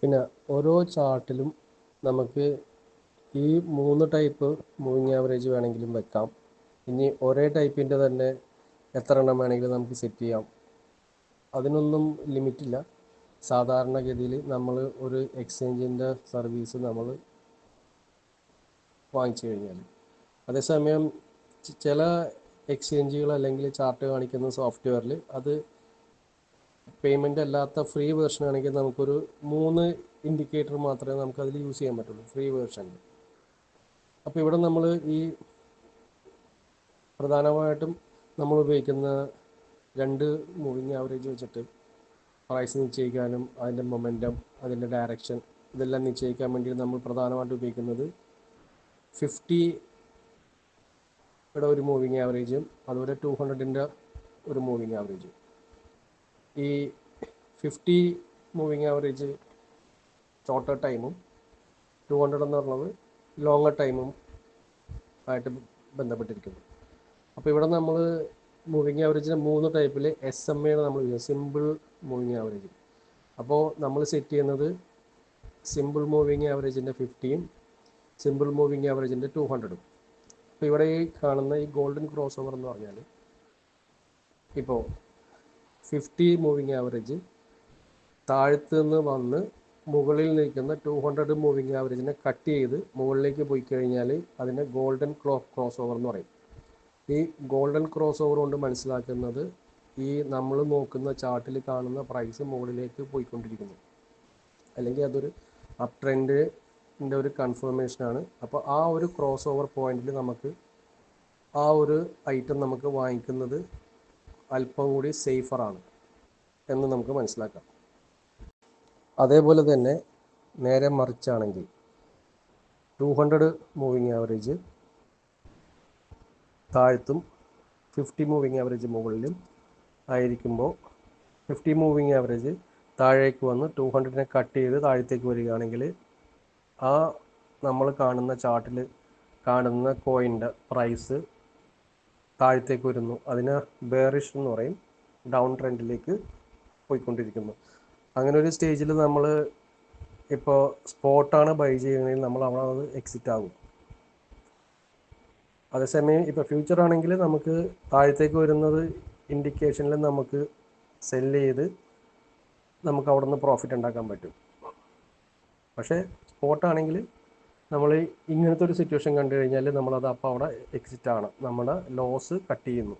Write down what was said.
പിന്നെ ഓരോ ചാർട്ടിലും നമുക്ക് ഈ 3 ടൈപ്പ് മൂവിങ് ആവറേജ് വേണമെങ്കിലും വെക്കാം. ഇനി ഒരേ ടൈപ്പിൻ്റെ തന്നെ എത്ര എണ്ണം വേണമെങ്കിലും നമുക്ക് സെറ്റ് ചെയ്യാം. അതിനൊന്നും ലിമിറ്റില്ല. സാധാരണഗതിയിൽ നമ്മൾ ഒരു എക്സ്ചേഞ്ചിൻ്റെ സർവീസ് നമ്മൾ വാങ്ങിച്ചു കഴിഞ്ഞാൽ, അതേസമയം ചില എക്സ്ചേഞ്ചുകൾ അല്ലെങ്കിൽ ചാർട്ട് കാണിക്കുന്ന സോഫ്റ്റ്വെയറിൽ അത് പേയ്മെൻ്റ് അല്ലാത്ത ഫ്രീ വേർഷൻ ആണെങ്കിൽ നമുക്കൊരു 3 ഇൻഡിക്കേറ്റർ മാത്രമേ നമുക്കതിൽ യൂസ് ചെയ്യാൻ പറ്റുള്ളൂ ഫ്രീ വേർഷനിൽ. അപ്പോൾ ഇവിടെ നമ്മൾ ഈ പ്രധാനമായിട്ടും നമ്മൾ ഉപയോഗിക്കുന്ന 2 മൂവിങ് ആവറേജ് വെച്ചിട്ട് പ്രൈസ് നിശ്ചയിക്കാനും അതിൻ്റെ മൊമെൻറ്റം, അതിൻ്റെ ഡയറക്ഷൻ ഇതെല്ലാം നിശ്ചയിക്കാൻ വേണ്ടി നമ്മൾ പ്രധാനമായിട്ടും ഉപയോഗിക്കുന്നത് 50യുടെ ഒരു മൂവിങ് ആവറേജും അതുപോലെ 200ൻ്റെ ഒരു മൂവിങ് ആവറേജും. ഈ 50 മൂവിങ് ആവറേജ് ഷോർട്ടർ ടൈമും 200 എന്ന് പറയുന്നത് ലോങ്ങർ ടൈമും ആയിട്ട് ബന്ധപ്പെട്ടിരിക്കുന്നു. അപ്പോൾ ഇവിടെ നമ്മൾ മൂവിങ് ആവറേജിന് 3 ടൈപ്പിൽ SMA ആണ് നമ്മൾ ചെയ്യുന്നത്, സിമ്പിൾ മൂവിങ് ആവറേജ്. അപ്പോൾ നമ്മൾ സെറ്റ് ചെയ്യുന്നത് സിമ്പിൾ മൂവിങ് ആവറേജിൻ്റെ 50യും സിമ്പിൾ മൂവിങ് ആവറേജിൻ്റെ 200ഉം. അപ്പോൾ ഇവിടെ ഈ കാണുന്ന ഈ ഗോൾഡൻ ക്രോസ് ഓവർ എന്ന് പറഞ്ഞാൽ ഇപ്പോൾ 50 മൂവിങ് ആവറേജ് താഴത്ത് നിന്ന് വന്ന് മുകളിൽ നിൽക്കുന്ന 200 മൂവിങ് ആവറേജിനെ കട്ട് ചെയ്ത് മുകളിലേക്ക് പോയി കഴിഞ്ഞാൽ അതിനെ ഗോൾഡൻ ക്രോസ് ഓവർ എന്ന് പറയും. ഈ ഗോൾഡൻ ക്രോസ് ഓവർ കൊണ്ട് മനസ്സിലാക്കുന്നത് ഈ നമ്മൾ നോക്കുന്ന ചാർട്ടിൽ കാണുന്ന പ്രൈസ് മുകളിലേക്ക് പോയിക്കൊണ്ടിരിക്കുന്നു, അല്ലെങ്കിൽ അതൊരു അപ് ട്രെൻഡിൻ്റെ ഒരു കൺഫർമേഷനാണ്. അപ്പോൾ ആ ഒരു ക്രോസ് ഓവർ പോയിന്റിൽ നമുക്ക് ആ ഒരു ഐറ്റം നമുക്ക് വാങ്ങിക്കുന്നത് അല്പം കൂടി സേഫറാണ് എന്ന് നമുക്ക് മനസ്സിലാക്കാം. അതേപോലെ തന്നെ നേരെ മറിച്ചാണെങ്കിൽ 200 മൂവിങ് ആവറേജ് താഴത്തും 50 മൂവിങ് ആവറേജ് മുകളിലും ആയിരിക്കുമ്പോൾ 50 മൂവിങ് ആവറേജ് താഴേക്ക് വന്ന് 200നെ കട്ട് ചെയ്ത് താഴത്തേക്ക് വരികയാണെങ്കിൽ ആ നമ്മൾ കാണുന്ന ചാർട്ടിൽ കാണുന്ന കോയിൻ്റെ പ്രൈസ് താഴത്തേക്ക് വരുന്നു. അതിന് ബെയറിഷ് എന്ന് പറയും, ഡൗൺ ട്രെൻഡിലേക്ക് പോയിക്കൊണ്ടിരിക്കുന്നു. അങ്ങനെ ഒരു സ്റ്റേജിൽ നമ്മൾ ഇപ്പോൾ സ്പോട്ടാണ് ബൈ ചെയ്യുന്നതെങ്കിൽ നമ്മൾ അവിടെ അത് എക്സിറ്റ് ആകും. അതേസമയം ഇപ്പോൾ ഫ്യൂച്ചർ ആണെങ്കിൽ നമുക്ക് താഴത്തേക്ക് വരുന്നത് ഇൻഡിക്കേഷനിൽ നമുക്ക് സെല്ല് ചെയ്ത് നമുക്ക് അവിടെ നിന്ന് പ്രോഫിറ്റ് ഉണ്ടാക്കാൻ പറ്റും. പക്ഷേ സ്പോട്ടാണെങ്കിൽ നമ്മൾ ഇങ്ങനത്തെ ഒരു സിറ്റുവേഷൻ കണ്ടു കഴിഞ്ഞാൽ നമ്മളത് അപ്പോൾ അവിടെ എക്സിറ്റ് ആണ്, നമ്മുടെ ലോസ് കട്ട് ചെയ്യുന്നു.